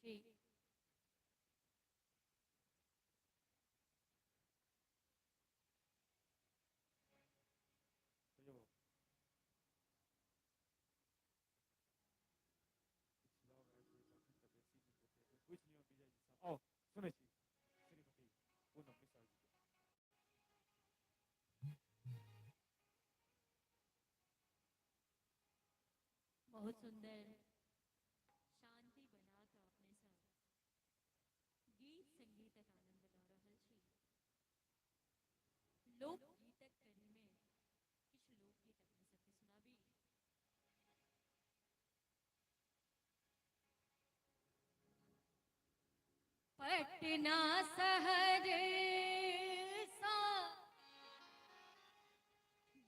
जी। बहुत सुंदर शांति बना के अपने सब गीत संगीतक आनंद लऽ रहल छी। लोकगीतक कड़ी में किछु लोकगीत अपने सबके सुनाबी। पटना शहर सा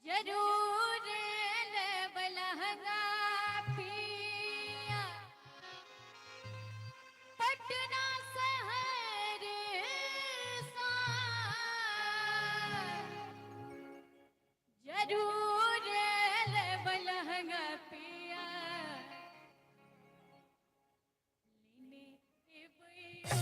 जरूर लेब लहंगा पिया, पटना शहर सा जरूर लेब लहंगा पिया, लेने एबैयो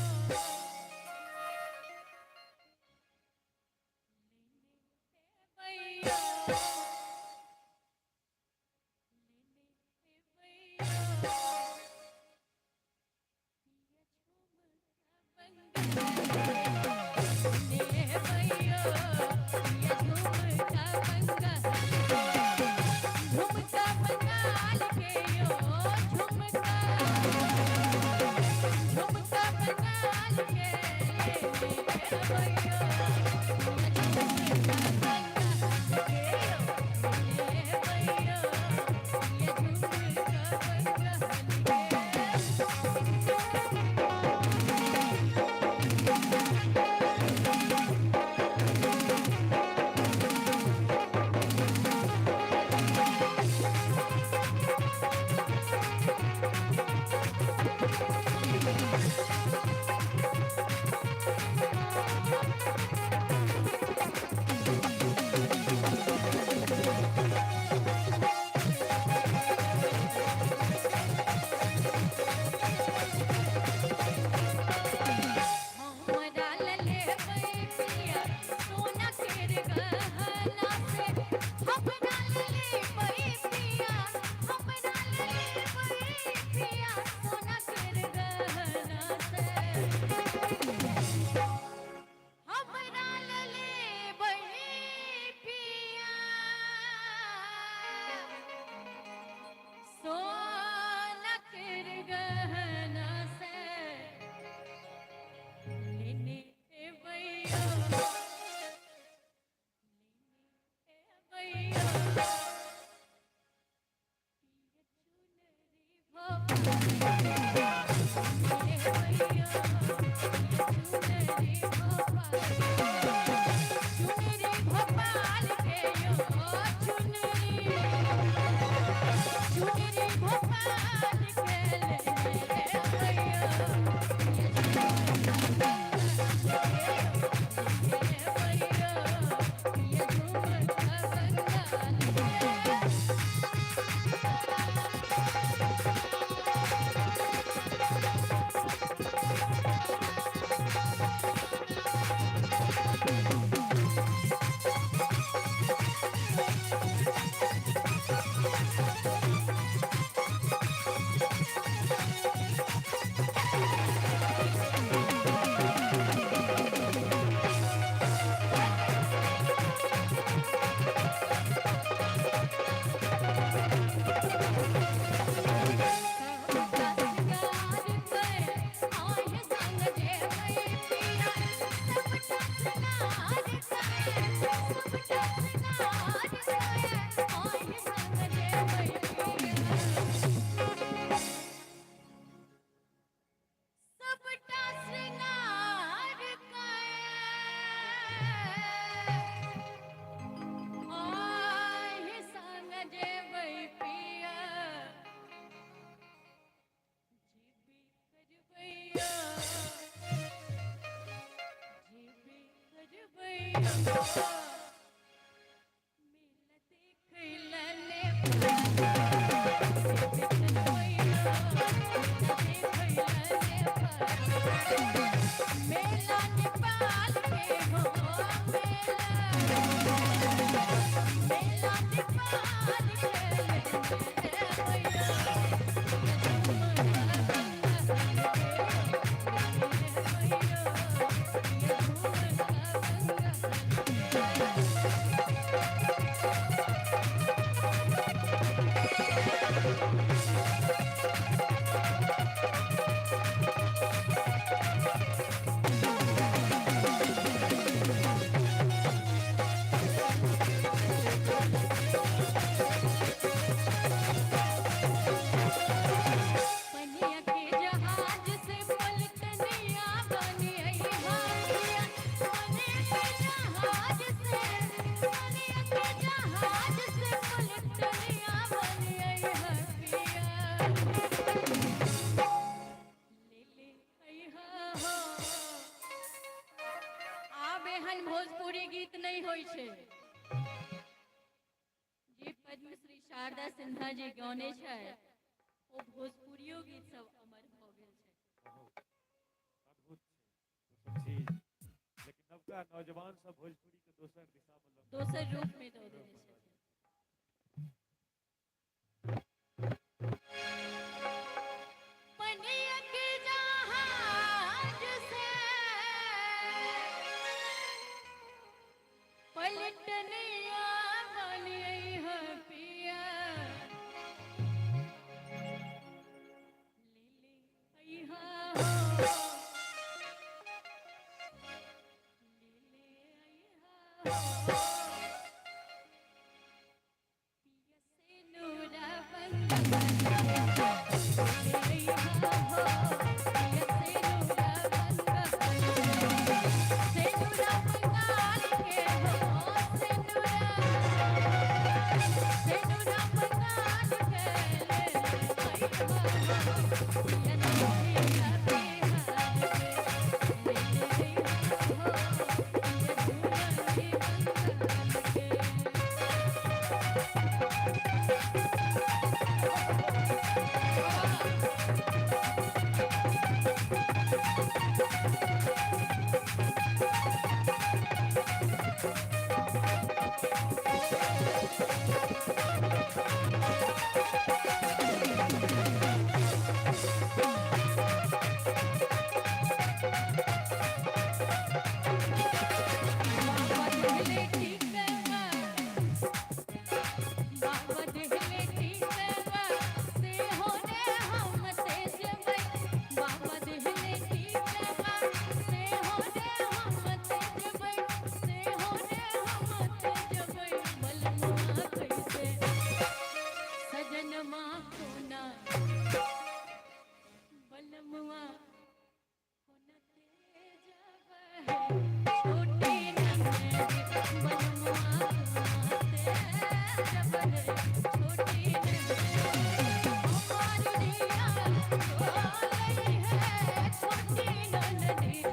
पनिया के जहाज से पलटनिया बनी आई हाथिया पनिया के जहाज से पनिया के जहाज से पलटनिया बनी आई हाथिया ले ले आई हो आब एहन भोजपुरी गीत नहीं होई छे जे पद्मश्री शारदा सिन्हा जी गाने छै ओ भोजपुरियो गीत सब अमर भ गेल छै बहुत अद्भुत छै ओ सब चीज लेकिन नवका नौजवान सब भोजपुरी के दोसर दिशा में दोसर रूप में दऽ देने छथिन पनिया के जहाज से पलटनिया बनी आई है पिया ले ले आई हो ले ले आई हो पिया से नूरा बंगा ले आई हो पिया से नूरा बंगा से नूरा बंगाल के हो से नूरा बंगाल के ले आई हो पिया नूरा बिहार के ले आई हो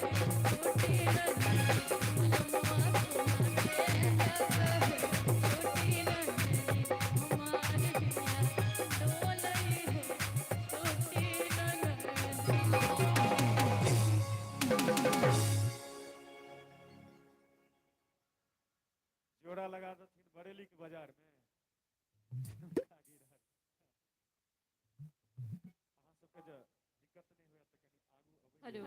पिया जोड़ा लगा देथिन बरेली के बाजार में आगे रहत अहाँ सबके जे दिक्कत नहीं हुए तो कनी आगू अबै हेलो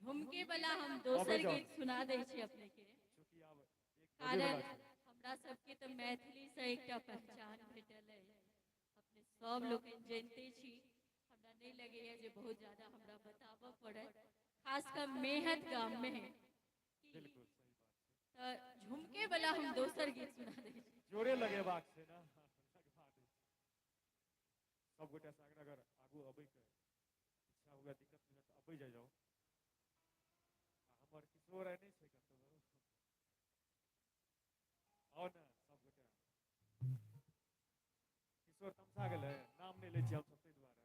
झुमके वाला हम दोसर गीत सुना दै छी अपने के चूंकि आब एक कारण हमरा सबके तऽ मैथिली से एकटा पहचान भेटल है अपने सब लोग जानते छी हमरा नहीं लगेया जे बहुत ज्यादा हमरा बताबऽ पड़त खासकर मेहत गाम में बिल्कुल सही बात तो झुमके वाला हम दोसर गीत सुना दै छी जोड़े लगेबाक छै ना लगवा दै छी सब गोटा से अगर आगू अबै के इच्छा हुए दिक्कत हुए तो अबै जाओ हमर किशोर है नहीं छै कतौ आओ ना सब गोटा किशोर तमसा गेलै नाम नहीं लै छी हम सब ताहि दुआरे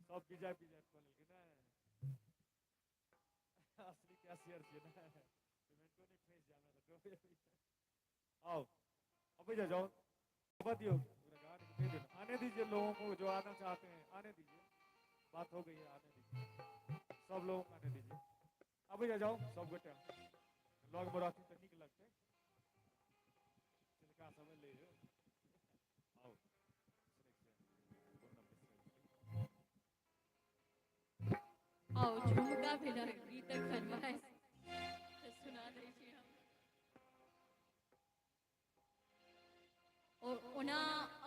सब विजय विजय कऽ लेलकै ने असली कैशियर छियै ने पेमेंटो नहीं फंस जाना तो आओ अभी जाओ बता दियो पूरा गाड़ी को दे देना आने दीजिए लोगों को जो आना चाहते हैं आने दीजिए बात हो गई है आने दीजिए सब लोगों को आने दीजिए अभी जाओ सब गोटे लॉग में रहती तो निक लगते चिलका सब ले जो आओ आओ झुमका भी गीत फरमाइश तो सुना दै छी हम और ओना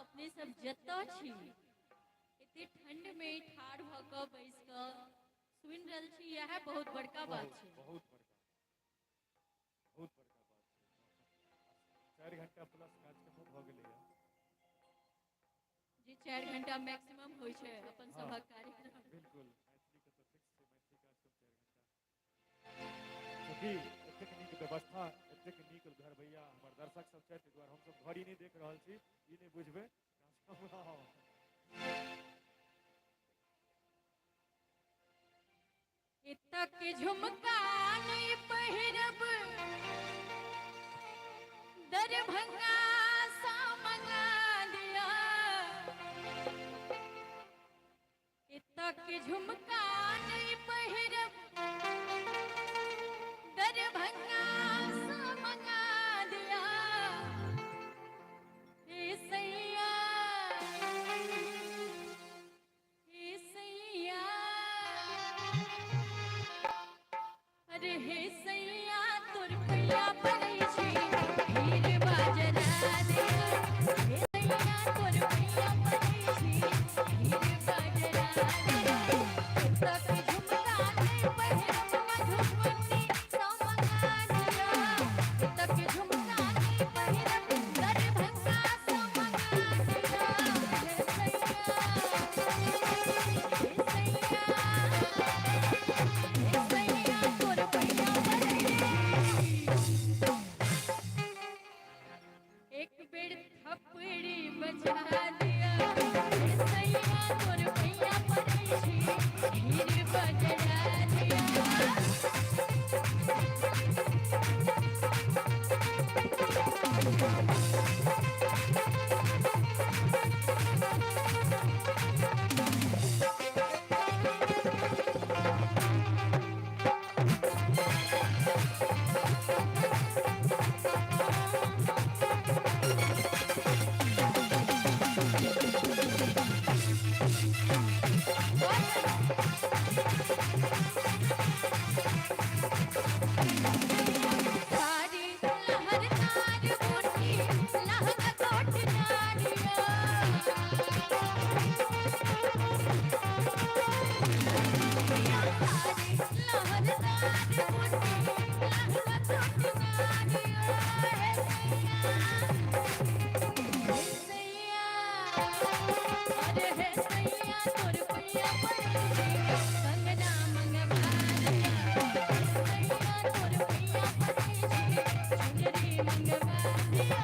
अपने सब जतऽ छी एते ठंड में ठाढ़ भ क बैस क सुनि रहल छी यह बहुत बड़का बात छै बहुत बड़का बात छै 4 घंटा प्लस कार्यक्रम भ गेलै है जी 4 घंटा मैक्सिमम होइ छै अपन सभक कार्यक्रम बिल्कुल मैथिली के तो फिक्स छै मैथिली कार्यक्रम 4 घंटा क्योंकि एतेक नीक व्यवस्था एतेक नीक घर भैया हमर दर्शक सब छै ताहि दुआरे हमसब घड़ी नहीं देख रहल छी ई नहीं बुझबै तक झुमका नहीं पहिरब दरभंगा सा मंगा दिया तक झुमका नहीं पहिरब दरभंगा सा मंगा दिया हे सैया अरे हे सैया तोर पैया पड़ै छी हीर बाजरा दे हे सैया तोर पैया पड़ै छी हीर बाजरा दे तक झुमका नहीं पहिरब मधुबनी सा मंगा दिया तक झुमका नहीं पहिरब दरभंगा सा मंगा दिया हे सैया एक बेर थप्पड़ी बजा दिया हे सैया तोर भैया पड़ै छी हीर बजरा दिया सारी लहरदार बूटी लहंगा कोट नारिया सारी लहरदार बूटी लहंगा कोट नारिया हे सैया अरे हे सैया तोर पैया पड़ै छी कंगना मंगवा दिया हे सैया तोर पैया पड़ै छी चुनरी मंगवा दिया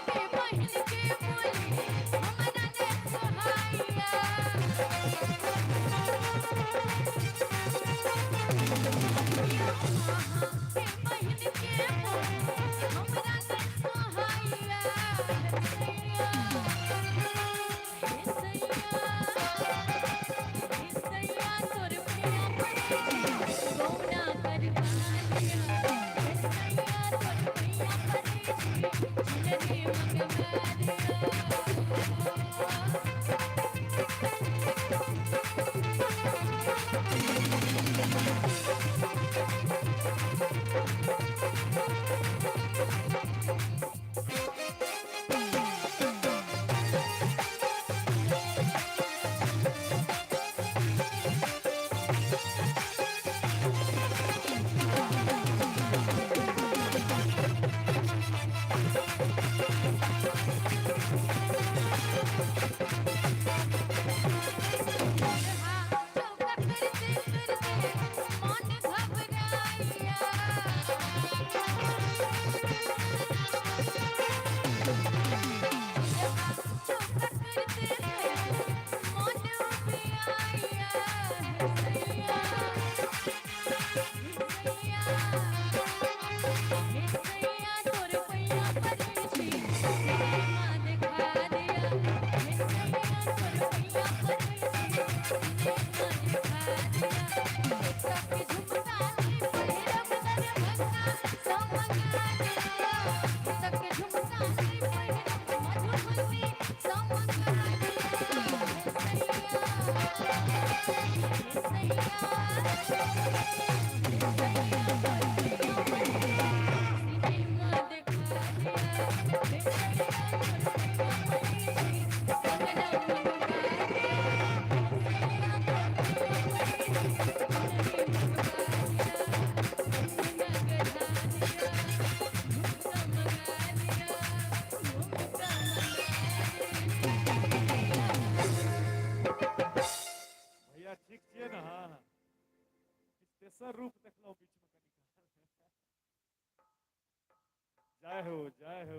के बहन के बोली हमरा ने सोहाइया भैया ठीक छियै ने हाँ हाँ तेसर रूप देखलहुँ बीच में कनिका जय हो जय हो